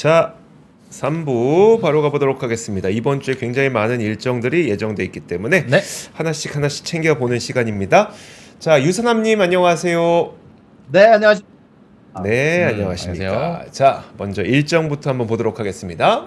자, 3부 바로 가보도록 하겠습니다. 이번 주에 굉장히 많은 일정들이 예정돼 있기 때문에 네. 하나씩 챙겨보는 시간입니다. 자, 유선남님 안녕하세요. 네, 안녕하십니까. 네, 안녕하십니까. 안녕하세요. 자, 먼저 일정부터 한번 보도록 하겠습니다.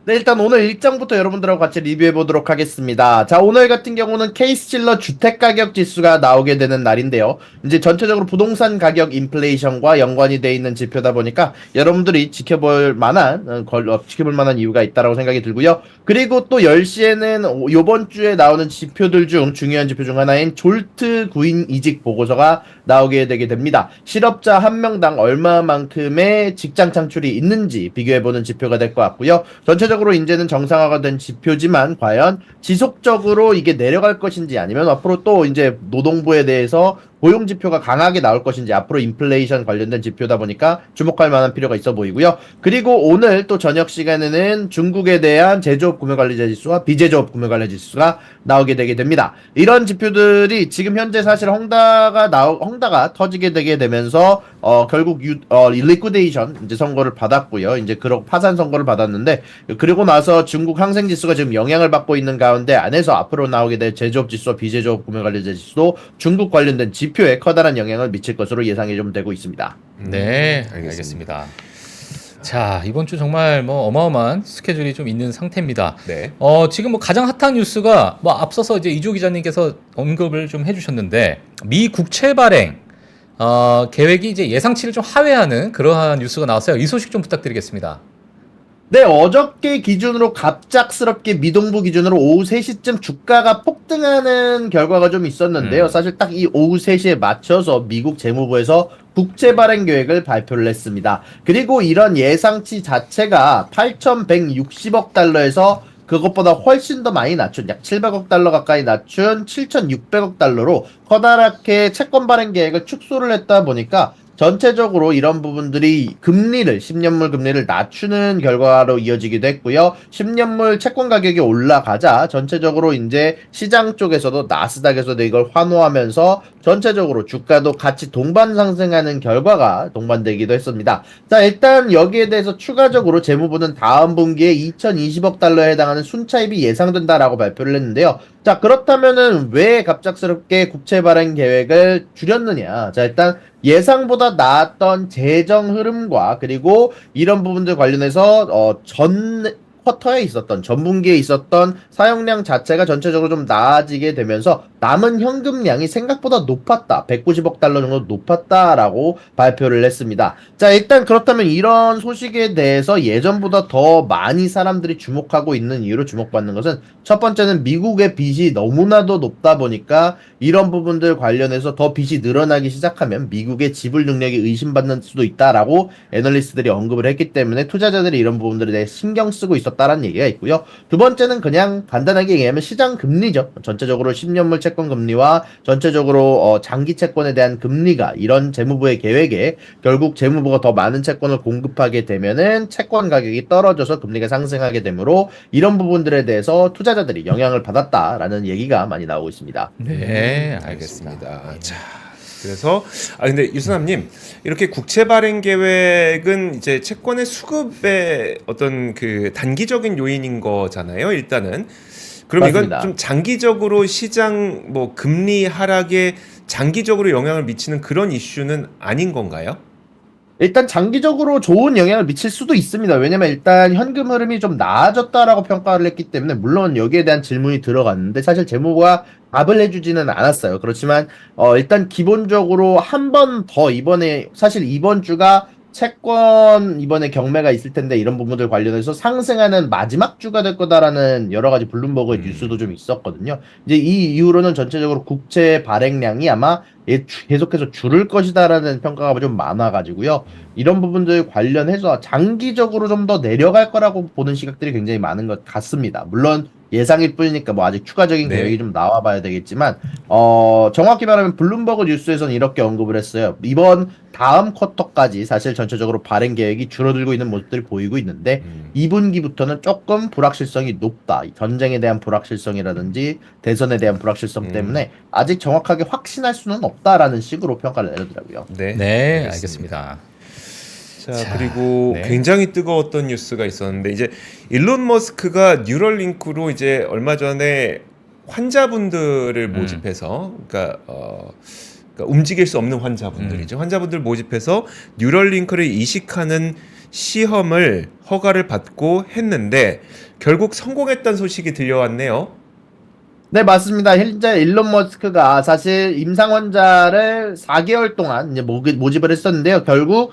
네, 일단 오늘 일정부터 여러분들하고 같이 리뷰해 보도록 하겠습니다. 자, 오늘 같은 경우는 케이스틸러 주택가격 지수가 나오게 되는 날인데요. 이제 전체적으로 부동산 가격 인플레이션과 연관이 돼 있는 지표다 보니까 여러분들이 지켜볼 만한 이유가 있다라고 생각이 들고요. 그리고 또 10시에는 요번 주에 나오는 지표들 중 중요한 지표 중 하나인 졸트 구인 이직 보고서가 나오게 되게 됩니다. 실업자 한 명당 얼마만큼의 직장 창출이 있는지 비교해보는 지표가 될 것 같고요. 전체적으로 이제는 정상화가 된 지표지만 과연 지속적으로 이게 내려갈 것인지 아니면 앞으로 또 이제 노동부에 대해서 고용 지표가 강하게 나올 것인지 앞으로 인플레이션 관련된 지표다 보니까 주목할 만한 필요가 있어 보이고요. 그리고 오늘 또 저녁 시간에는 중국에 대한 제조업 구매관리자 지수와 비제조업 구매관리자 지수가 나오게 되게 됩니다. 이런 지표들이 지금 현재 사실 헝다가 터지게 되게 되면서 결국 리퀴데이션 이제 선고를 받았고요. 이제 그런 파산 선고를 받았는데 그리고 나서 중국 항생 지수가 지금 영향을 받고 있는 가운데 안에서 앞으로 나오게 될 제조업 지수와 비제조업 구매관리자 지수도 중국 관련된 지표에 커다란 영향을 미칠 것으로 예상이 좀 되고 있습니다. 네, 알겠습니다. 자, 이번 주 정말 뭐 어마어마한 스케줄이 좀 있는 상태입니다. 네. 지금 뭐 가장 핫한 뉴스가 뭐 앞서서 이제 이조 기자님께서 언급을 좀 해주셨는데 미 국채 발행 계획이 이제 예상치를 좀 하회하는 그러한 뉴스가 나왔어요. 이 소식 좀 부탁드리겠습니다. 네, 어저께 기준으로 갑작스럽게 미동부 기준으로 오후 3시쯤 주가가 폭등하는 결과가 좀 있었는데요. 사실 딱 이 오후 3시에 맞춰서 미국 재무부에서 국채 발행 계획을 발표를 했습니다. 그리고 이런 예상치 자체가 8,160억 달러에서 그것보다 훨씬 더 많이 낮춘 약 700억 달러 가까이 낮춘 7,600억 달러로 커다랗게 채권 발행 계획을 축소를 했다 보니까 전체적으로 이런 부분들이 10년물 금리를 낮추는 결과로 이어지기도 했고요. 10년물 채권 가격이 올라가자 전체적으로 이제 시장 쪽에서도 나스닥에서도 이걸 환호하면서 전체적으로 주가도 같이 동반 상승하는 결과가 동반되기도 했습니다. 자, 일단 여기에 대해서 추가적으로 재무부는 다음 분기에 2,020억 달러에 해당하는 순차입이 예상된다라고 발표를 했는데요. 자, 그렇다면은 왜 갑작스럽게 국채 발행 계획을 줄였느냐? 자, 일단 예상보다 나았던 재정 흐름과 그리고 이런 부분들 관련해서 전 쿼터에 있었던 전분기에 있었던 사용량 자체가 전체적으로 좀 나아지게 되면서 남은 현금량이 생각보다 높았다. 190억 달러 정도 높았다라고 발표를 했습니다. 자, 일단 그렇다면 이런 소식에 대해서 예전보다 더 많이 사람들이 주목하고 있는 이유로 주목받는 것은 첫 번째는 미국의 빚이 너무나도 높다 보니까 이런 부분들 관련해서 더 빚이 늘어나기 시작하면 미국의 지불 능력이 의심받는 수도 있다라고 애널리스트들이 언급을 했기 때문에 투자자들이 이런 부분들에 대해 신경 쓰고 있었다라는 얘기가 있고요. 두 번째는 그냥 간단하게 얘기하면 시장 금리죠. 전체적으로 10년물 채권 금리와 전체적으로 장기 채권에 대한 금리가 이런 재무부의 계획에 결국 재무부가 더 많은 채권을 공급하게 되면은 채권 가격이 떨어져서 금리가 상승하게 되므로 이런 부분들에 대해서 투자자들이 영향을 받았다라는 얘기가 많이 나오고 있습니다. 네, 알겠습니다. 자, 그래서 근데 유선남님 이렇게 국채 발행 계획은 이제 채권의 수급의 어떤 그 단기적인 요인인 거잖아요. 일단은 그럼 맞습니다. 이건 좀 장기적으로 시장 뭐 금리 하락에 장기적으로 영향을 미치는 그런 이슈는 아닌 건가요? 일단 장기적으로 좋은 영향을 미칠 수도 있습니다. 왜냐면 일단 현금 흐름이 좀 나아졌다라고 평가를 했기 때문에 물론 여기에 대한 질문이 들어갔는데 사실 재무부가 답을 해주지는 않았어요. 그렇지만 일단 기본적으로 한 번 더 이번에 사실 이번 주가 채권 이번에 경매가 있을 텐데 이런 부분들 관련해서 상승하는 마지막 주가 될 거다라는 여러 가지 블룸버그의 뉴스도 좀 있었거든요. 이제 이 이후로는 전체적으로 국채 발행량이 아마 계속해서 줄을 것이다라는 평가가 좀 많아가지고요. 이런 부분들 관련해서 장기적으로 좀 더 내려갈 거라고 보는 시각들이 굉장히 많은 것 같습니다. 물론 예상일 뿐이니까 뭐 아직 추가적인 네. 계획이 좀 나와봐야 되겠지만 정확히 말하면 블룸버그 뉴스에서는 이렇게 언급을 했어요. 이번 다음 쿼터까지 사실 전체적으로 발행 계획이 줄어들고 있는 모습들이 보이고 있는데 2분기부터는 조금 불확실성이 높다. 전쟁에 대한 불확실성이라든지 대선에 대한 불확실성 때문에 아직 정확하게 확신할 수는 없다라는 식으로 평가를 내리더라고요. 네, 네, 알겠습니다. 자, 그리고 네. 굉장히 뜨거웠던 뉴스가 있었는데 이제 일론 머스크가 뉴럴링크로 이제 얼마 전에 환자분들을 모집해서 그러니까 움직일 수 없는 환자분들이죠. 환자분들 모집해서 뉴럴링크를 이식하는 시험을 허가를 받고 했는데 결국 성공했다는 소식이 들려왔네요. 네, 맞습니다. 현재 일론 머스크가 사실 임상 환자를 4개월 동안 이제 모집을 했었는데요. 결국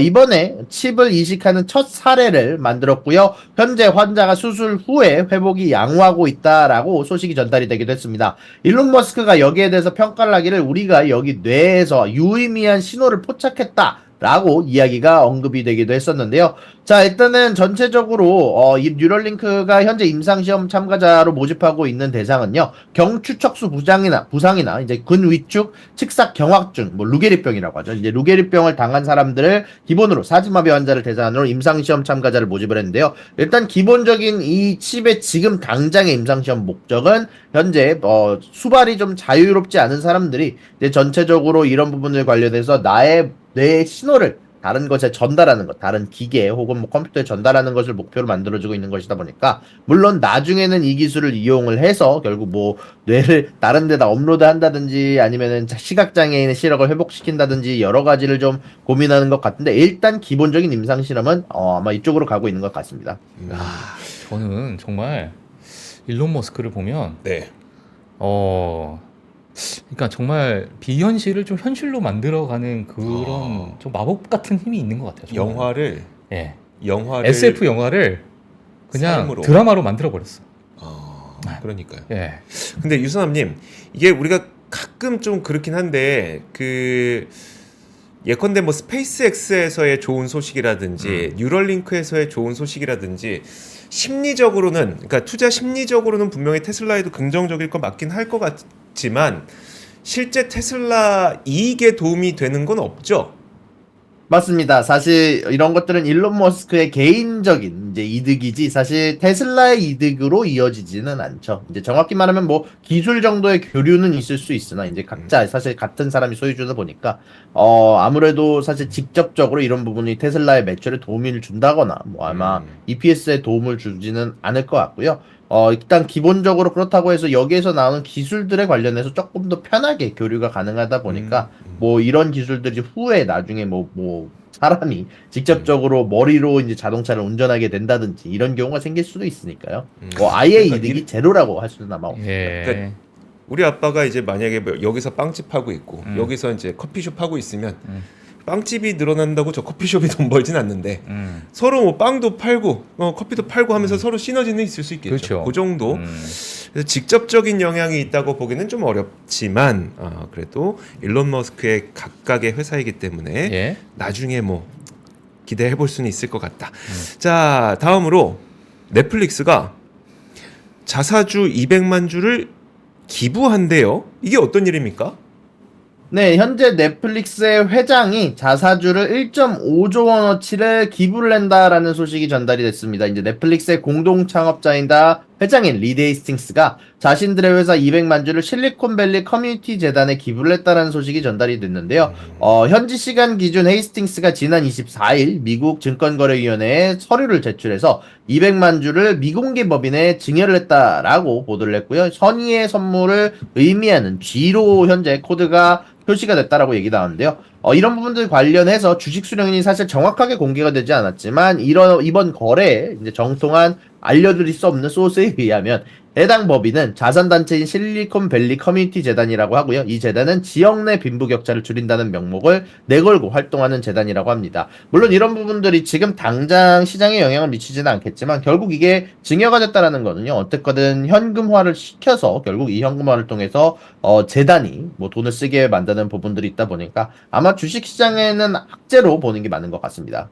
이번에 칩을 이식하는 첫 사례를 만들었고요. 현재 환자가 수술 후에 회복이 양호하고 있다라고 소식이 전달이 되기도 했습니다. 일론 머스크가 여기에 대해서 평가를 하기를 우리가 여기 뇌에서 유의미한 신호를 포착했다. 라고 이야기가 언급이 되기도 했었는데요. 자, 일단은 전체적으로 이 뉴럴링크가 현재 임상시험 참가자로 모집하고 있는 대상은요. 경추척수 부상이나 이제 근위축 측삭 경화증, 뭐 루게리병이라고 하죠. 이제 루게리병을 당한 사람들을 기본으로 사지마비 환자를 대상으로 임상시험 참가자를 모집을 했는데요. 일단 기본적인 이 칩의 지금 당장의 임상시험 목적은 현재 수발이 좀 자유롭지 않은 사람들이 이제 전체적으로 이런 부분을 관련해서 나의 뇌의 신호를 다른 것에 전달하는 것, 다른 기계 혹은 뭐 컴퓨터에 전달하는 것을 목표로 만들어주고 있는 것이다 보니까 물론 나중에는 이 기술을 이용을 해서 결국 뭐 뇌를 다른 데다 업로드한다든지 아니면은 시각장애인의 시력을 회복시킨다든지 여러 가지를 좀 고민하는 것 같은데 일단 기본적인 임상 실험은 아마 이쪽으로 가고 있는 것 같습니다. 저는 정말 일론 머스크를 보면 네. 그러니까 정말 비현실을 좀 현실로 만들어가는 그런 좀 마법 같은 힘이 있는 것 같아요. 정말. 영화를 SF 영화를 그냥 삶으로. 드라마로 만들어 버렸어. 그러니까요. 예. 근데 유선남님 이게 우리가 가끔 좀 그렇긴 한데 예컨대 뭐 스페이스X에서의 좋은 소식이라든지 뉴럴링크에서의 좋은 소식이라든지 심리적으로는 그러니까 투자 심리적으로는 분명히 테슬라에도 긍정적일 거 맞긴 할 것 같지만 실제 테슬라 이익에 도움이 되는 건 없죠. 맞습니다. 사실 이런 것들은 일론 머스크의 개인적인 이제 이득이지 사실 테슬라의 이득으로 이어지지는 않죠. 이제 정확히 말하면 뭐 기술 정도의 교류는 있을 수 있으나 이제 각자 사실 같은 사람이 소유주다 보니까 아무래도 사실 직접적으로 이런 부분이 테슬라의 매출에 도움을 준다거나 뭐 아마 EPS에 도움을 주지는 않을 것 같고요. 일단 기본적으로 그렇다고 해서 여기에서 나오는 기술들에 관련해서 조금 더 편하게 교류가 가능하다 보니까 뭐 이런 기술들이 후에 나중에 뭐 사람이 직접적으로 머리로 이제 자동차를 운전하게 된다든지 이런 경우가 생길 수도 있으니까요. 뭐 아예 그러니까 이득이 제로라고 할 수는 아마 없습니다. 예. 그러니까 우리 아빠가 이제 만약에 뭐 여기서 빵집 하고 있고 여기서 이제 커피숍 하고 있으면 빵집이 늘어난다고 저 커피숍이 돈 벌진 않는데 서로 뭐 빵도 팔고 커피도 팔고 하면서 서로 시너지는 있을 수 있겠죠. 그렇죠. 그 정도. 그래서 직접적인 영향이 있다고 보기는 좀 어렵지만 그래도 일론 머스크의 각각의 회사이기 때문에 예. 나중에 뭐 기대해 볼 수는 있을 것 같다. 자, 다음으로 넷플릭스가 자사주 200만 주를 기부한대요. 이게 어떤 일입니까? 네, 현재 넷플릭스의 회장이 자사주를 1.5조 원어치를 기부를 한다라는 소식이 전달이 됐습니다. 이제 넷플릭스의 공동 창업자이다 회장인 리드 헤이스팅스가 자신들의 회사 200만 주를 실리콘밸리 커뮤니티 재단에 기부를 했다라는 소식이 전달이 됐는데요. 현지 시간 기준 헤이스팅스가 지난 24일 미국 증권거래위원회에 서류를 제출해서 200만 주를 미공개 법인에 증여를 했다라고 보도를 했고요. 선의의 선물을 의미하는 G로 현재 코드가 표시가 됐다라고 얘기 나왔는데요. 이런 부분들 관련해서 주식 수령인이 사실 정확하게 공개가 되지 않았지만 이번 거래에 이제 정통한 알려드릴 수 없는 소스에 의하면 해당 법인은 자산단체인 실리콘밸리 커뮤니티 재단이라고 하고요. 이 재단은 지역 내 빈부격차를 줄인다는 명목을 내걸고 활동하는 재단이라고 합니다. 물론 이런 부분들이 지금 당장 시장에 영향을 미치지는 않겠지만 결국 이게 증여가 됐다라는 거는요. 어쨌거든 현금화를 시켜서 결국 이 현금화를 통해서 재단이 뭐 돈을 쓰게 만드는 부분들이 있다 보니까 아마 주식시장에는 악재로 보는 게 맞는 것 같습니다.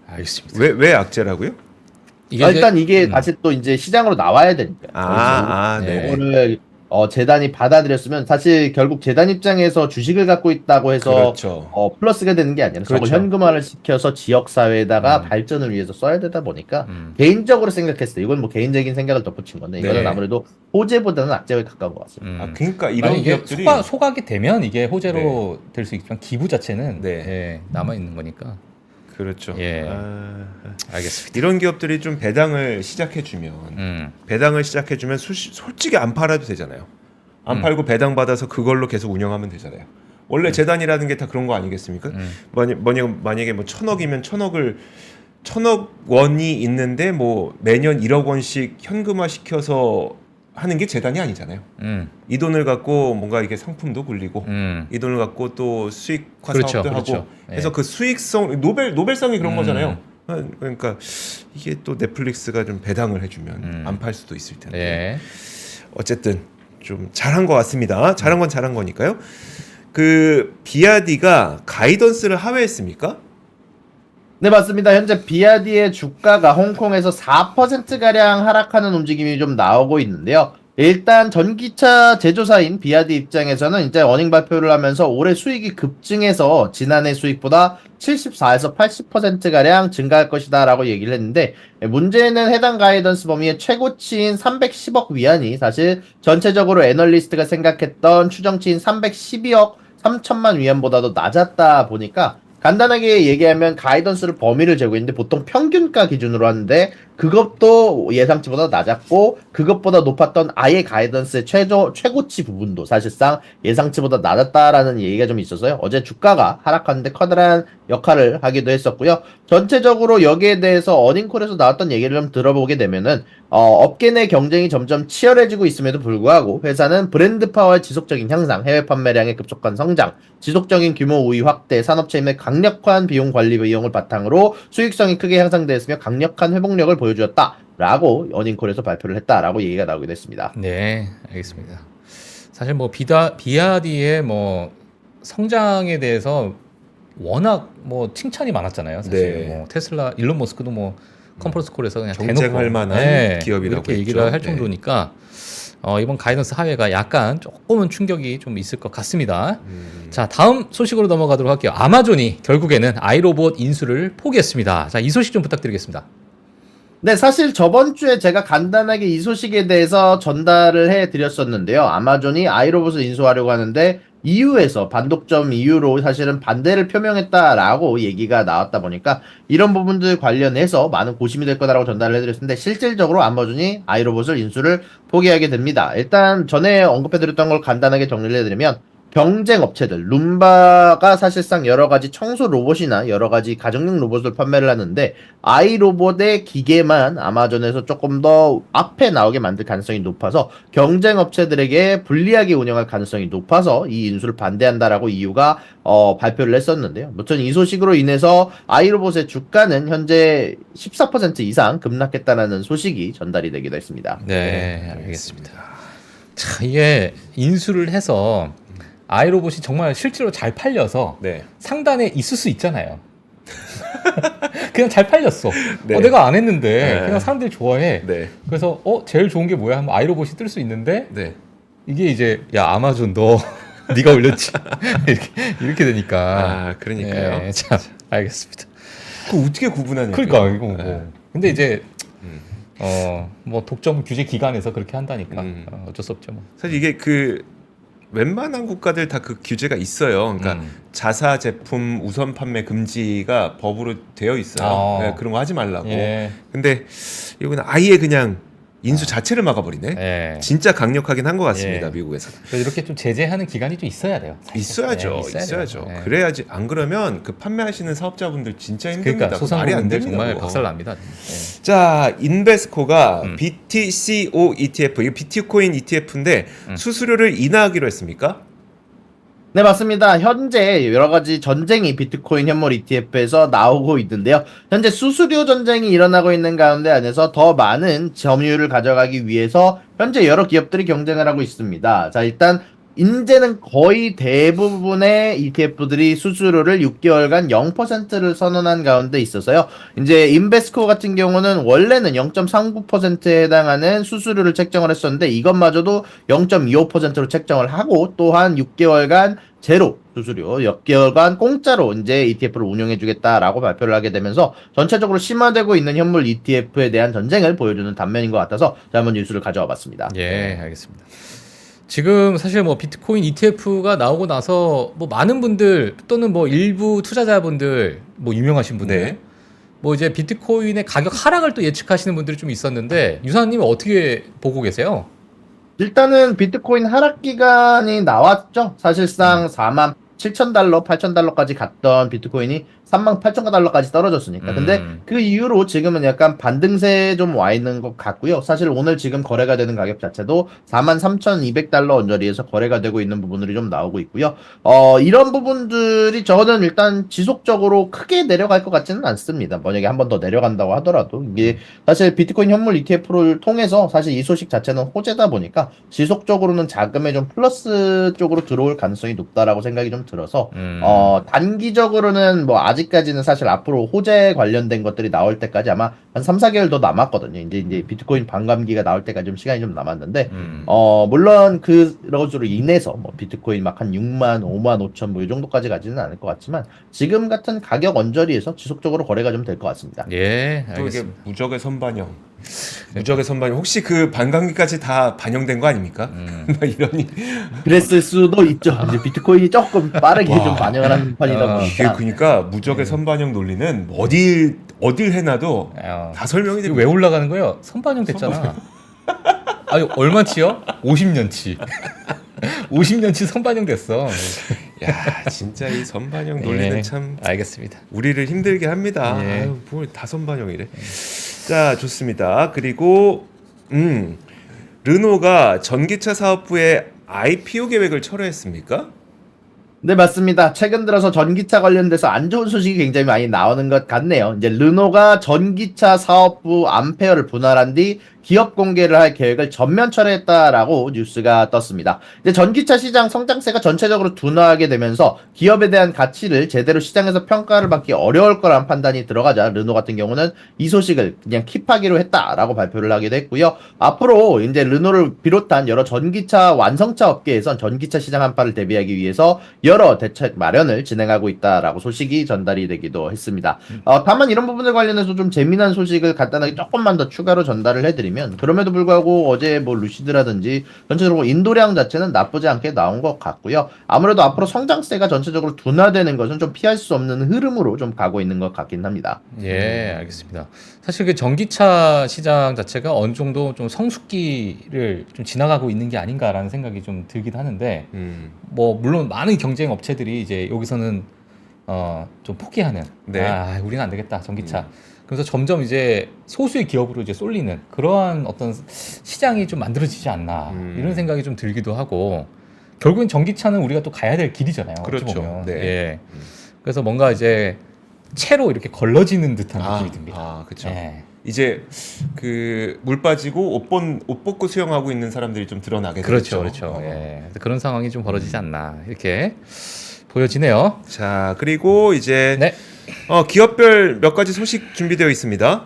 알겠습니다. 왜 악재라고요? 이게 일단 이게 다시 또 이제 시장으로 나와야 되니까. 네. 이거를 재단이 받아들였으면 사실 결국 재단 입장에서 주식을 갖고 있다고 해서 그렇죠. 플러스가 되는 게 아니라 저걸 그렇죠. 현금화를 시켜서 지역 사회에다가 발전을 위해서 써야 되다 보니까 개인적으로 생각했을 때 이건 뭐 개인적인 생각을 덧붙인 건데 이거는 네. 아무래도 호재보다는 악재에 가까운 것 같습니다. 아, 그러니까 이런 이게 기업들이 소각이 되면 이게 호재로 될 수 있지만 기부 자체는 네. 예, 남아 있는 거니까. 그렇죠. 예. 아, 알겠습니다. 이런 기업들이 좀 배당을 시작해주면 배당을 시작해주면 솔직히 안 팔아도 되잖아요. 안 팔고 배당 받아서 그걸로 계속 운영하면 되잖아요. 원래 재단이라는 게 다 그런 거 아니겠습니까? 만약에 뭐 1,000억이면 1,000억 원이 있는데 뭐 매년 1억 원씩 현금화 시켜서 하는 게 재단이 아니잖아요. 이 돈을 갖고 뭔가 이게 상품도 굴리고 이 돈을 갖고 또 수익화 그렇죠, 사업도 그렇죠. 하고 해서 그 수익성 노벨상이 그런 거잖아요. 그러니까 이게 또 넷플릭스가 좀 배당을 해주면 안 팔 수도 있을 텐데. 예. 어쨌든 좀 잘한 것 같습니다. 잘한 건 잘한 거니까요. 그 비아디가 가이던스를 하회했습니까? 네, 맞습니다. 현재 비아디의 주가가 홍콩에서 4%가량 하락하는 움직임이 좀 나오고 있는데요. 일단 전기차 제조사인 비아디 입장에서는 이제 어닝 발표를 하면서 올해 수익이 급증해서 지난해 수익보다 74에서 80%가량 증가할 것이다 라고 얘기를 했는데 문제는 해당 가이던스 범위의 최고치인 310억 위안이 사실 전체적으로 애널리스트가 생각했던 추정치인 312억 3천만 위안보다도 낮았다 보니까 간단하게 얘기하면 가이던스를 범위를 재고 있는데 보통 평균가 기준으로 하는데 그것도 예상치보다 낮았고 그것보다 높았던 아예 가이던스의 최고치 부분도 사실상 예상치보다 낮았다라는 얘기가 좀 있어서요. 어제 주가가 하락하는데 커다란 역할을 하기도 했었고요. 전체적으로 여기에 대해서 어닝콜에서 나왔던 얘기를 좀 들어보게 되면은 업계 내 경쟁이 점점 치열해지고 있음에도 불구하고 회사는 브랜드 파워의 지속적인 향상, 해외 판매량의 급속한 성장, 지속적인 규모 우위 확대, 산업체임의 강력한 비용 관리 비용을 바탕으로 수익성이 크게 향상되었으며 강력한 회복력을 보여주었다라고 어닝콜에서 발표를 했다라고 얘기가 나오기도 했습니다. 네, 알겠습니다. 사실 뭐 비아디의 뭐 성장에 대해서 워낙 뭐 칭찬이 많았잖아요. 사실 네. 뭐 테슬라, 일론 머스크도 뭐 컨퍼런스 콜에서 그냥 경쟁할 대놓고 만한 기업이라고 이렇게 했죠. 얘기를 할 네. 정도니까 이번 가이던스 하회가 약간 조금은 충격이 좀 있을 것 같습니다. 자, 다음 소식으로 넘어가도록 할게요. 아마존이 결국에는 아이로봇 인수를 포기했습니다. 자, 이 소식 좀 부탁드리겠습니다. 네, 사실 저번 주에 제가 간단하게 이 소식에 대해서 전달을 해 드렸었는데요. 아마존이 아이로봇을 인수하려고 하는데 EU에서 반독점 이유로 사실은 반대를 표명했다라고 얘기가 나왔다 보니까 이런 부분들 관련해서 많은 고심이 될 거다라고 전달을 해드렸는데 실질적으로 아마존이 아이로봇을 인수를 포기하게 됩니다. 일단 전에 언급해드렸던 걸 간단하게 정리를 해드리면 경쟁 업체들, 룸바가 사실상 여러 가지 청소 로봇이나 여러 가지 가정용 로봇을 판매를 하는데 아이로봇의 기계만 아마존에서 조금 더 앞에 나오게 만들 가능성이 높아서 경쟁 업체들에게 불리하게 운영할 가능성이 높아서 이 인수를 반대한다라고 EU가 발표를 했었는데요. 무튼 이 소식으로 인해서 아이로봇의 주가는 현재 14% 이상 급락했다는 소식이 전달이 되기도 했습니다. 네, 알겠습니다. 자, 이게 인수를 해서 아이로봇이 정말 실제로 잘 팔려서 네. 상단에 있을 수 있잖아요. 그냥 잘 팔렸어. 네. 내가 안 했는데 네. 그냥 사람들이 좋아해. 네. 그래서 제일 좋은 게 뭐야? 하면 아이로봇이 뜰 수 있는데 네. 이게 이제 야 아마존 너 네가 올렸지 이렇게 되니까. 아, 그러니까요. 네, 참 알겠습니다. 그 어떻게 구분하냐? 그러니까 이거 뭐. 네. 근데 이제 뭐 독점 규제 기관에서 그렇게 한다니까 어쩔 수 없죠 뭐. 사실 이게 웬만한 국가들 다 그 규제가 있어요. 그러니까 자사 제품 우선 판매 금지가 법으로 되어 있어요. 네, 그런 거 하지 말라고. 예. 근데 이거는 아예 그냥 인수 자체를 막아버리네. 예. 진짜 강력하긴 한 것 같습니다. 예. 미국에서. 그래서 이렇게 좀 제재하는 기관이 좀 있어야 돼요. 사실. 있어야죠. 네, 있어야죠. 돼요. 네. 그래야지 안 그러면 그 판매하시는 사업자분들 진짜 힘듭니다. 그러니까 말이 안 소상공인들 됩니다. 정말 그거. 박살납니다. 네. 자, 인베스코가 BTCO ETF, 이게 비트코인 ETF인데 수수료를 인하하기로 했습니까? 네, 맞습니다. 현재 여러 가지 전쟁이 비트코인 현물 ETF에서 나오고 있는데요. 현재 수수료 전쟁이 일어나고 있는 가운데 안에서 더 많은 점유율을 가져가기 위해서 현재 여러 기업들이 경쟁을 하고 있습니다. 자, 일단 이제는 거의 대부분의 ETF들이 수수료를 6개월간 0%를 선언한 가운데 있어서요. 이제 인베스코 같은 경우는 원래는 0.39%에 해당하는 수수료를 책정을 했었는데 이것마저도 0.25%로 책정을 하고 또한 6개월간 제로 수수료, 6개월간 공짜로 이제 ETF를 운용해주겠다라고 발표를 하게 되면서 전체적으로 심화되고 있는 현물 ETF에 대한 전쟁을 보여주는 단면인 것 같아서 제가 한번 뉴스를 가져와 봤습니다. 예, 알겠습니다. 지금 사실 뭐 비트코인 ETF가 나오고 나서 뭐 많은 분들 또는 뭐 일부 투자자분들 뭐 유명하신 분들 네. 뭐 이제 비트코인의 가격 하락을 또 예측하시는 분들이 좀 있었는데 유사님은 어떻게 보고 계세요? 일단은 비트코인 하락 기간이 나왔죠. 사실상 4만 7천 달러, 8천 달러까지 갔던 비트코인이 3만 8천 달러까지 떨어졌으니까. 근데 그 이후로 지금은 약간 반등세에 좀 와 있는 것 같고요. 사실 오늘 지금 거래가 되는 가격 자체도 4만 3,200달러 언저리에서 거래가 되고 있는 부분들이 좀 나오고 있고요. 이런 부분들이 저는 일단 지속적으로 크게 내려갈 것 같지는 않습니다. 만약에 한 번 더 내려간다고 하더라도 이게 사실 비트코인 현물 ETF를 통해서 사실 이 소식 자체는 호재다 보니까 지속적으로는 자금에 좀 플러스 쪽으로 들어올 가능성이 높다라고 생각이 좀 들어서 단기적으로는 뭐 아직까지는 사실 앞으로 호재 관련된 것들이 나올 때까지 아마 한 3, 4개월 더 남았거든요. 이제 비트코인 반감기가 나올 때까지 좀 시간이 좀 남았는데 물론 그것으로 인해서 뭐 비트코인 막 한 6만, 5만 5천 뭐 이 정도까지 가지는 않을 것 같지만 지금 같은 가격 언저리에서 지속적으로 거래가 좀 될 것 같습니다. 예, 또 이게 알겠습니다. 무적의 선반영. 무적의 선반영. 혹시 그 반감기까지 다 반영된 거 아닙니까? 막 이러니. 그랬을 수도 있죠. 이제 비트코인이 조금 빠르게 좀 반영을 하는 편이다 이게 보니까. 그러니까 무적의 선반영 논리는 어딜 해놔도 다 설명이 이거 되고 왜 올라가는 거예요? 선반영 됐잖아. 아니 얼마치요? 50년치. 50년치 선반영 됐어. 야 진짜 이 선반영 논리는 예, 참 알겠습니다. 우리를 힘들게 합니다. 예. 아유, 뭘다 선반영이래. 자 좋습니다. 그리고 르노가 전기차 사업부의 IPO 계획을 철회했습니까? 네, 맞습니다. 최근 들어서 전기차 관련돼서 안 좋은 소식이 굉장히 많이 나오는 것 같네요. 이제 르노가 전기차 사업부 암페어를 분할한 뒤 기업 공개를 할 계획을 전면 철회했다라고 뉴스가 떴습니다. 이제 전기차 시장 성장세가 전체적으로 둔화하게 되면서 기업에 대한 가치를 제대로 시장에서 평가를 받기 어려울 거란 판단이 들어가자 르노 같은 경우는 이 소식을 그냥 킵하기로 했다라고 발표를 하기도 했고요. 앞으로 이제 르노를 비롯한 여러 전기차 완성차 업계에선 전기차 시장 한파를 대비하기 위해서 여러 대책 마련을 진행하고 있다라고 소식이 전달이 되기도 했습니다. 다만 이런 부분들 관련해서 좀 재미난 소식을 간단하게 조금만 더 추가로 전달을 해드리면 그럼에도 불구하고 어제 뭐 루시드라든지 전체적으로 인도량 자체는 나쁘지 않게 나온 것 같고요. 아무래도 앞으로 성장세가 전체적으로 둔화되는 것은 좀 피할 수 없는 흐름으로 좀 가고 있는 것 같긴 합니다. 예, 알겠습니다. 사실 그 전기차 시장 자체가 어느 정도 좀 성숙기를 좀 지나가고 있는 게 아닌가라는 생각이 좀 들긴 하는데, 뭐 물론 많은 경쟁 업체들이 이제 여기서는 좀 포기하는, 네. 우리는 안 되겠다 전기차. 그래서 점점 이제 소수의 기업으로 이제 쏠리는 그러한 어떤 시장이 좀 만들어지지 않나 이런 생각이 좀 들기도 하고, 결국엔 전기차는 우리가 또 가야 될 길이잖아요. 어찌 그렇죠. 보면. 네. 예. 그래서 뭔가 이제 채로 이렇게 걸러지는 듯한 느낌이 듭니다. 그렇죠. 예. 이제 그 물 빠지고 옷 벗고 수영하고 있는 사람들이 좀 드러나게 그렇죠, 되겠죠. 그렇죠. 예. 그런 상황이 좀 벌어지지 않나 이렇게 보여지네요. 자 그리고 이제 네. 기업별 몇 가지 소식 준비되어 있습니다.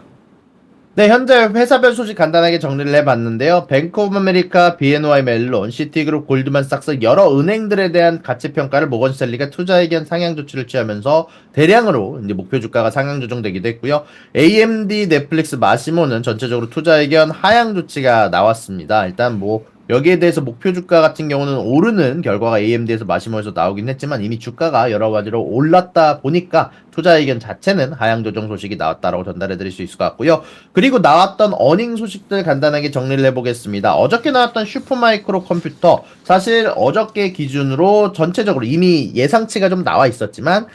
네, 현재 회사별 소식 간단하게 정리를 해봤는데요. 뱅크 오브 아메리카, BNY 멜론, 시티그룹, 골드만삭스 여러 은행들에 대한 가치 평가를 모건 스탠리가 투자 의견 상향 조치를 취하면서 대량으로 이제 목표 주가가 상향 조정되기도 했고요. AMD, 넷플릭스, 마시모는 전체적으로 투자 의견 하향 조치가 나왔습니다. 일단 뭐 여기에 대해서 목표 주가 같은 경우는 오르는 결과가 AMD에서 마시모에서 나오긴 했지만 이미 주가가 여러 가지로 올랐다 보니까 투자 의견 자체는 하향 조정 소식이 나왔다라고 전달해 드릴 수 있을 것 같고요. 그리고 나왔던 어닝 소식들 간단하게 정리를 해보겠습니다. 어저께 나왔던 슈퍼마이크로 컴퓨터 사실 어저께 기준으로 전체적으로 이미 예상치가 좀 나와 있었지만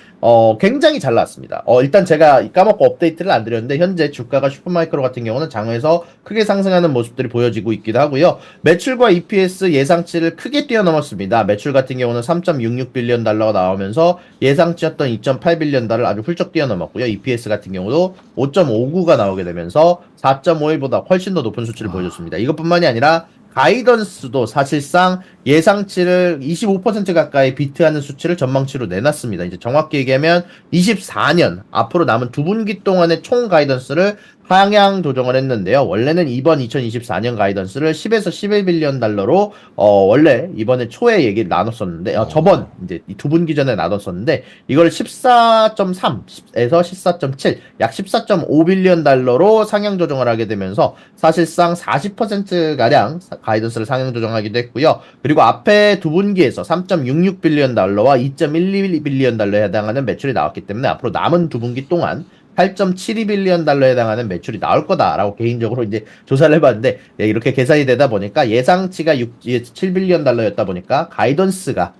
굉장히 잘 나왔습니다. 일단 제가 까먹고 업데이트를 안 드렸는데 현재 주가가 슈퍼마이크로 같은 경우는 장외에서 크게 상승하는 모습들이 보여지고 있기도 하고요. 매출과 EPS 예상치를 크게 뛰어넘었습니다. 매출 같은 경우는 3.66 빌리언 달러가 나오면서 예상치였던 2.8 빌리언 달러를 아주 훌쩍 뛰어넘었고요. EPS 같은 경우도 5.59가 나오게 되면서 4.51보다 훨씬 더 높은 수치를 보여줬습니다. 이것뿐만이 아니라 가이던스도 사실상 예상치를 25% 가까이 비트하는 수치를 전망치로 내놨습니다. 이제 정확히 얘기하면 24년 앞으로 남은 두 분기 동안의 총 가이던스를 하향 조정을 했는데요. 원래는 이번 2024년 가이던스를 10에서 11빌리언 달러로 원래 이번에 초에 얘기를 나눴었는데 저번 이제 이 두 분기 전에 나눴었는데 이걸 14.3에서 14.7 약 14.5빌리언 달러로 상향 조정을 하게 되면서 사실상 40% 가량 가이던스를 상향 조정하기도 했고요. 그리고 앞에 두 분기에서 3.66빌리언 달러와 2.12빌리언 달러에 해당하는 매출이 나왔기 때문에 앞으로 남은 두 분기 동안 8.72빌리언 달러에 해당하는 매출이 나올 거다라고 개인적으로 이제 조사를 해봤는데 이렇게 계산이 되다 보니까 예상치가 7빌리언 달러였다 보니까 가이던스가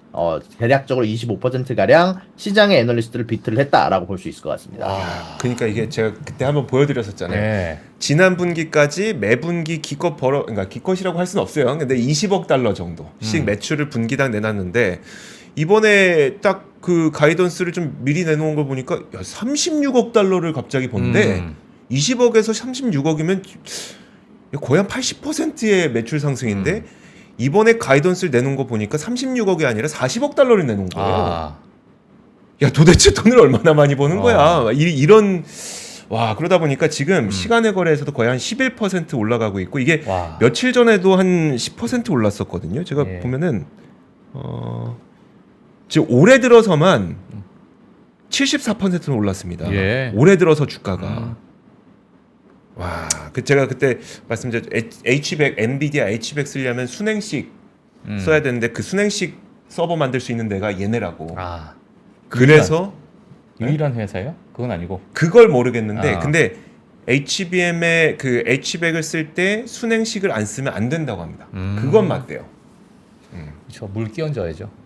대략적으로 25%가량 시장의 애널리스트를 비트를 했다라고 볼 수 있을 것 같습니다. 그러니까 이게 제가 그때 한번 보여드렸었잖아요. 네. 지난 분기까지 매 분기 기껏 그러니까 기껏이라고 할 수는 없어요. 근데 20억 달러 정도씩 매출을 분기당 내놨는데 이번에 딱 그 가이던스를 좀 미리 내놓은 걸 보니까 36억 달러를 갑자기 본데 20억에서 36억이면 거의 한 80%의 매출 상승인데 이번에 가이던스를 내놓은 거 보니까 36억이 아니라 40억 달러를 내놓은 거예요. 야 도대체 돈을 얼마나 많이 버는 거야. 이런 와 그러다 보니까 지금 시간의 거래에서도 거의 한 11% 올라가고 있고 이게 며칠 전에도 한 10% 올랐었거든요. 제가 보면은 지금 올해 들어서만 74%는 올랐습니다. 올해 들어서 주가가 와, 제가 그때 말씀드렸죠. H100 엔비디아 H100 쓰려면 순행식 써야 되는데 그 순행식 서버 만들 수 있는 데가 얘네라고. 그래서 유일한 회사예요? 그건 아니고. 그걸 모르겠는데 근데 HBM의 그 H100을 쓸 때 순행식을 안 쓰면 안 된다고 합니다. 그건 맞대요. 저 물 끼얹어야죠.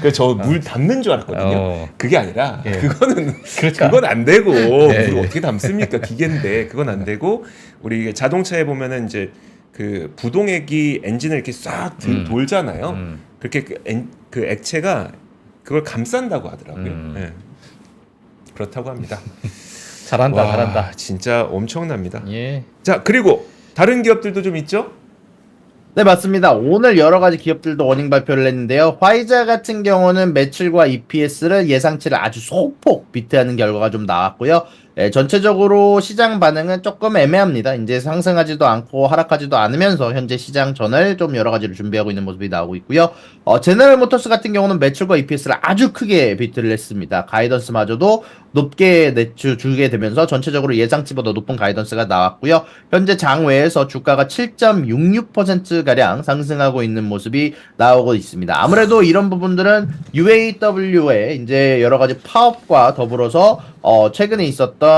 그래서 저 물 담는 줄 알았거든요. 그게 아니라 그거는 그렇죠. 그건 안 되고 물을 어떻게 담습니까? 기계인데 그건 안 되고 우리 자동차에 보면은 이제 그 부동액이 엔진을 이렇게 싹 돌잖아요. 그렇게 그 액체가 그걸 감싼다고 하더라고요. 네. 그렇다고 합니다. 잘한다, 와, 잘한다. 진짜 엄청납니다. 예. 자 그리고 다른 기업들도 좀 있죠? 네, 맞습니다. 오늘 여러 가지 기업들도 워닝 발표를 했는데요. 화이자 같은 경우는 매출과 EPS를 예상치를 아주 소폭 비트하는 결과가 좀 나왔고요. 전체적으로 시장 반응은 조금 애매합니다. 이제 상승하지도 않고 하락하지도 않으면서 현재 시장 전을 좀 여러 가지를 준비하고 있는 모습이 나오고 있고요. 제너럴 모터스 같은 경우는 매출과 EPS를 아주 크게 비트를 했습니다. 가이던스마저도 높게 주게 되면서 전체적으로 예상치보다 높은 가이던스가 나왔고요. 현재 장외에서 주가가 7.66%가량 상승하고 있는 모습이 나오고 있습니다. 아무래도 이런 부분들은 UAW의 이제 여러 가지 파업과 더불어서 최근에 있었던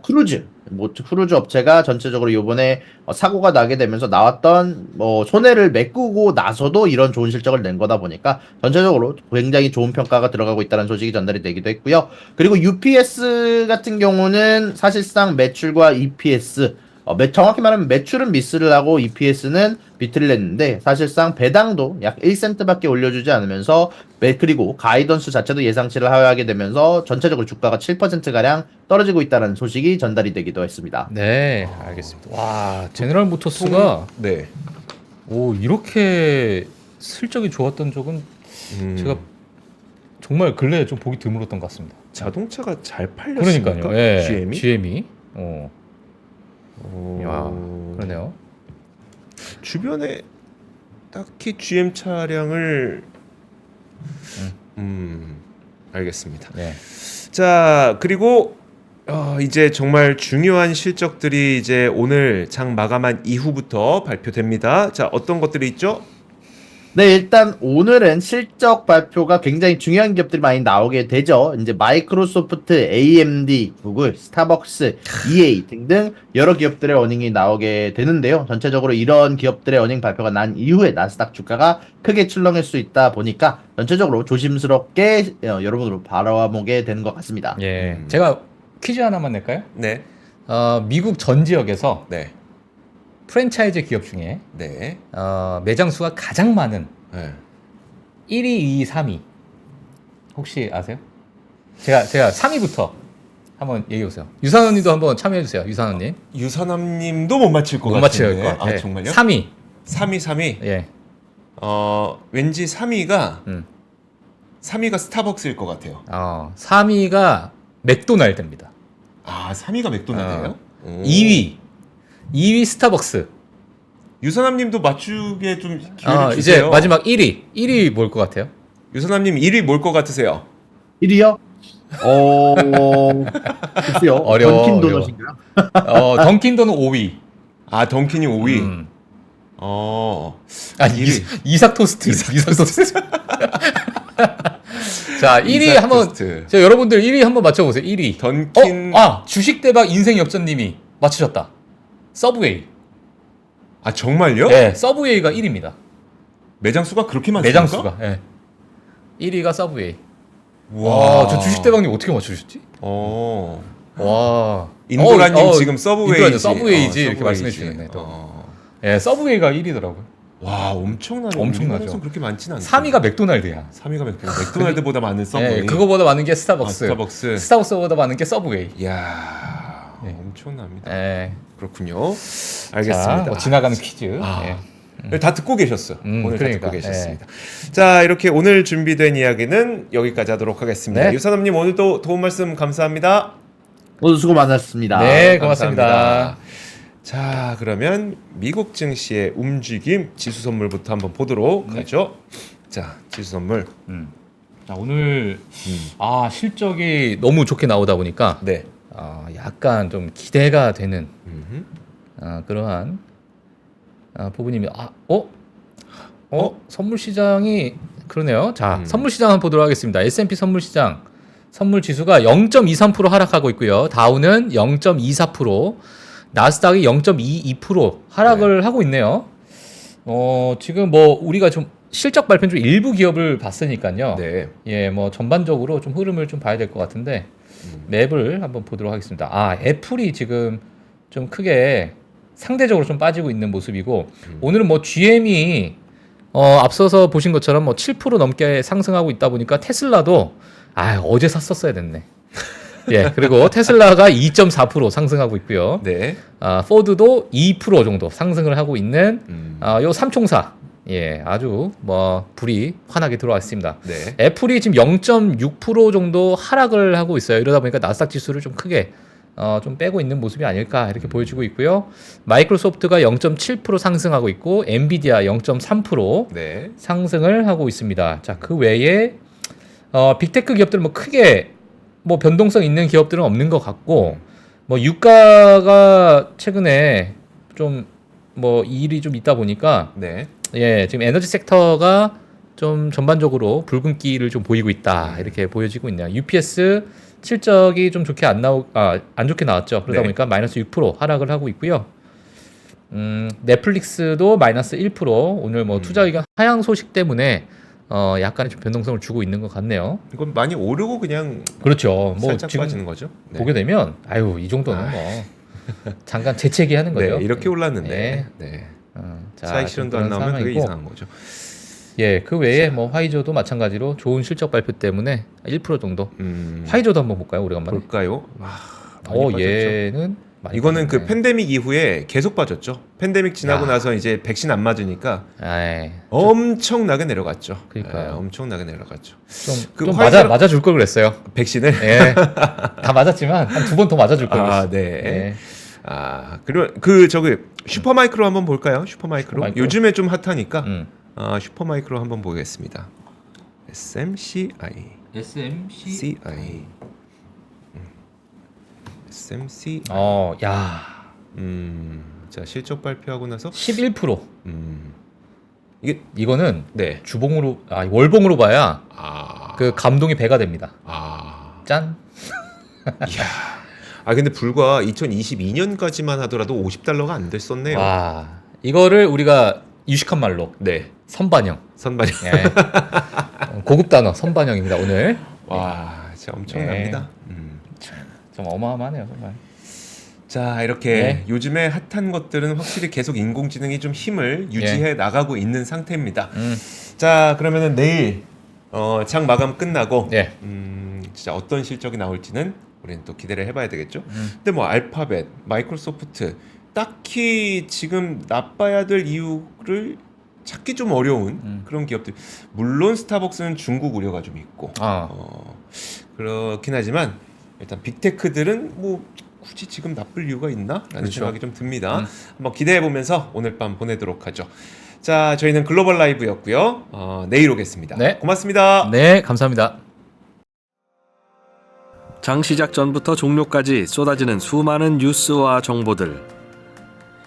크루즈 업체가 전체적으로 요번에 사고가 나게 되면서 나왔던 손해를 메꾸고 나서도 이런 좋은 실적을 낸 거다 보니까 전체적으로 굉장히 좋은 평가가 들어가고 있다는 소식이 전달이 되기도 했고요. 그리고 UPS 같은 경우는 사실상 매출과 EPS 정확히 말하면 매출은 미스를 하고 EPS는 비트를 냈는데 사실상 배당도 약 1센트밖에 올려주지 않으면서 그리고 가이던스 자체도 예상치를 하회하게 되면서 전체적으로 주가가 7%가량 떨어지고 있다는 소식이 전달이 되기도 했습니다. 네, 알겠습니다. 와, 제너럴 모터스가 네. 오 이렇게 실적이 좋았던 적은 제가 정말 근래에 좀 보기 드물었던 것 같습니다. 자동차가 잘 팔렸습니까? 그러니까요. 예, GM이? GM이. 오. 야, 그러네요. 주변에 딱히 GM 차량을 알겠습니다. 네. 자 그리고 이제 정말 중요한 실적들이 이제 오늘 장 마감한 이후부터 발표됩니다. 자 어떤 것들이 있죠? 네, 일단 오늘은 실적 발표가 굉장히 중요한 기업들이 많이 나오게 되죠. 이제 마이크로소프트, AMD, 구글, 스타벅스, EA 등등 여러 기업들의 어닝이 나오게 되는데요. 전체적으로 이런 기업들의 어닝 발표가 난 이후에 나스닥 주가가 크게 출렁일 수 있다 보니까 전체적으로 조심스럽게 여러분으로 바라보게 되는 것 같습니다. 예. 제가 퀴즈 하나만 낼까요? 네. 미국 전 지역에서 네. 프랜차이즈 기업 중에 네. 매장 수가 가장 많은 네. 1위, 2위, 3위 혹시 아세요? 제가 3위부터 한번 얘기해 보세요. 유산원님도 한번 참여해 주세요. 유산원님. 유선암님도 못 맞힐 것 못 같은데. 맞힐 것 같아. 아 정말요? 3위. 3위. 예. 왠지 3위가 음. 3위가 스타벅스일 것 같아요. 3위가 맥도날드입니다. 아 3위가 맥도날드예요? 오. 2위 스타벅스. 유선암님도 맞추게 좀 기회를 이제 주세요. 마지막 1위. 1위 뭘 것 같아요? 유선암님 1위 뭘 것 같으세요? 1위요? 글쎄요. 어려워, 던킨 도넛인가요? 던킨도는 5위. 아 던킨이 5위. 음. 아 이삭 토스트. 이삭 토스트. 자, 1위 이삭 한번 토스트. 자, 여러분들 1위 한번 맞춰 보세요. 1위. 던킨. 주식 대박 인생 역전 님이 맞추셨다. 서브웨이. 아 정말요? 네, 서브웨이가 1위입니다. 매장 수가 그렇게 많습니까? 매장 수가. 예. 1위가 서브웨이. 와, 저 주식 대박님 어떻게 맞추셨지? 와. 인도라님 지금 서브웨이지. 서브웨이지 이렇게 말씀해 주시네. 예, 서브웨이가 1위더라고요. 와, 엄청나네. 엄청나죠. 우리나라에선 그렇게 많지는 않죠. 3위가 맥도날드야. 3위가 맥도날드보다 많은 서브웨이. 예, 그거보다 많은 게 스타벅스. 스타벅스. 스타벅스보다 많은 게 서브웨이. 이야, 예. 엄청납니다. 예. 그렇군요. 자, 알겠습니다. 지나가는 퀴즈. 아. 예. 다 듣고 계셨어요. 오늘 그러니까, 다 듣고 계셨습니다. 자, 이렇게 오늘 준비된 이야기는 여기까지 하도록 하겠습니다. 네. 유선암님 오늘도 도움 말씀 감사합니다. 모두 수고 많았습니다. 네, 고맙습니다. 감사합니다. 자, 그러면 미국 증시의 움직임 지수 선물부터 한번 보도록 하죠. 자, 지수 선물. 자, 오늘 실적이 너무 좋게 나오다 보니까 네. 약간 좀 기대가 되는 음흠. 그러한 부분이면 선물 시장이 그러네요. 자, 선물 시장 한번 보도록 하겠습니다. S&P 선물 시장 선물 지수가 0.23% 하락하고 있고요. 다우는 0.24%, 나스닥이 0.22% 하락을 하고 있네요. 지금 뭐 우리가 좀 실적 발표는 좀 일부 기업을 봤으니까요. 네. 예, 뭐 전반적으로 좀 흐름을 좀 봐야 될 것 같은데 맵을 한번 보도록 하겠습니다. 애플이 지금 좀 크게 상대적으로 좀 빠지고 있는 모습이고 오늘은 뭐 GM이 앞서서 보신 것처럼 뭐 7% 넘게 상승하고 있다 보니까 테슬라도 어제 샀었어야 됐네. 예, 그리고 테슬라가 2.4% 상승하고 있고요. 네. 포드도 2% 정도 상승을 하고 있는 요 삼총사. 예, 아주 뭐 불이 환하게 들어왔습니다. 네. 애플이 지금 0.6% 정도 하락을 하고 있어요. 이러다 보니까 나스닥 지수를 좀 크게 좀 빼고 있는 모습이 아닐까 이렇게 보여지고 있고요. 마이크로소프트가 0.7% 상승하고 있고 엔비디아 0.3% 네. 상승을 하고 있습니다. 자, 그 외에 빅테크 기업들은 뭐 크게 뭐 변동성 있는 기업들은 없는 것 같고 뭐 유가가 최근에 좀 뭐 일이 좀 있다 보니까 네. 예, 지금 에너지 섹터가 좀 전반적으로 붉은기를 좀 보이고 있다 이렇게 보여지고 있네요. UPS 실적이 좀 좋게 안 좋게 나왔죠. 그러다 네. 보니까 마이너스 6% 하락을 하고 있고요. 넷플릭스도 마이너스 1% 오늘 뭐 투자 의견 하향 소식 때문에 약간의 좀 변동성을 주고 있는 것 같네요. 이건 많이 오르고 그냥 그렇죠. 뭐 살짝 지금 빠지는 거죠. 네. 보게 되면 이 정도는 뭐 잠깐 재채기 하는 거죠. 네, 이렇게 올랐는데. 네. 네. 자, 사익 실현도 그런 안 나오면 그게 상황이고. 이상한 거죠. 예, 그 외에 뭐 화이조도 마찬가지로 좋은 실적 발표 때문에 1% 정도. 화이조도 한번 볼까요, 오래간만에? 볼까요? 많이 빠졌죠. 얘는 많이 이거는 그 빠졌네. 팬데믹 이후에 계속 빠졌죠. 팬데믹 지나고 나서 이제 백신 안 맞으니까 엄청나게 내려갔죠. 그러니까요. 네, 엄청나게 내려갔죠. 좀 그 맞아줄 걸 그랬어요. 백신을 예, 다 맞았지만 한 2번 더 맞아줄 걸 그랬어요. 네. 예. 그리고 슈퍼마이크로 한번 볼까요? 슈퍼마이크로. 슈퍼마이크로? 요즘에 좀 핫하니까 음. 슈퍼마이크로 한번 보겠습니다. SMCI. SMC. SMCI. 야, 자, 실적 발표하고 나서 11%. 이게 이거는 네. 주봉으로 월봉으로 봐야 아. 그 감동이 배가 됩니다. 짠. 이야. 근데 불과 2022년까지만 하더라도 $50가 안 됐었네요. 와, 이거를 우리가 유식한 말로 네. 선반영. 선발이. 예. 고급 단어 선반영입니다 오늘. 와, 진짜 엄청납니다. 좀 어마어마하네요 정말. 자, 이렇게 요즘에 핫한 것들은 확실히 계속 인공지능이 좀 힘을 유지해 나가고 있는 상태입니다. 자, 그러면은 내일 장 마감 끝나고 예. 진짜 어떤 실적이 나올지는 우리는 또 기대를 해봐야 되겠죠. 근데 뭐 알파벳, 마이크로소프트 딱히 지금 나빠야 될 이유를 찾기 좀 어려운 그런 기업들. 물론 스타벅스는 중국 우려가 좀 있고 그렇긴 하지만 일단 빅테크들은 뭐 굳이 지금 나쁠 이유가 있나? 라는 그렇죠. 생각이 좀 듭니다. 한번 기대해보면서 오늘 밤 보내도록 하죠. 자, 저희는 글로벌 라이브였고요. 내일 오겠습니다. 네. 고맙습니다. 네, 감사합니다. 장 시작 전부터 종료까지 쏟아지는 수많은 뉴스와 정보들.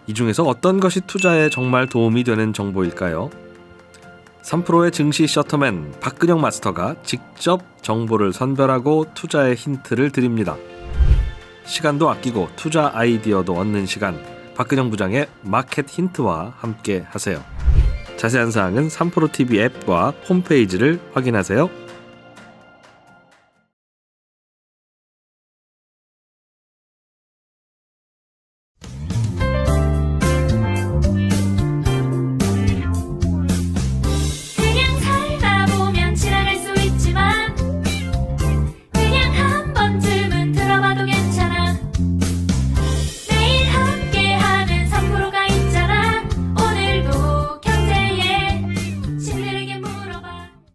이 중에서 어떤 것이 투자에 정말 도움이 되는 정보일까요? 3프로의 증시 셔터맨 박근영 마스터가 직접 정보를 선별하고 투자의 힌트를 드립니다. 시간도 아끼고 투자 아이디어도 얻는 시간, 박근영 부장의 마켓 힌트와 함께 하세요. 자세한 사항은 3프로 TV 앱과 홈페이지를 확인하세요.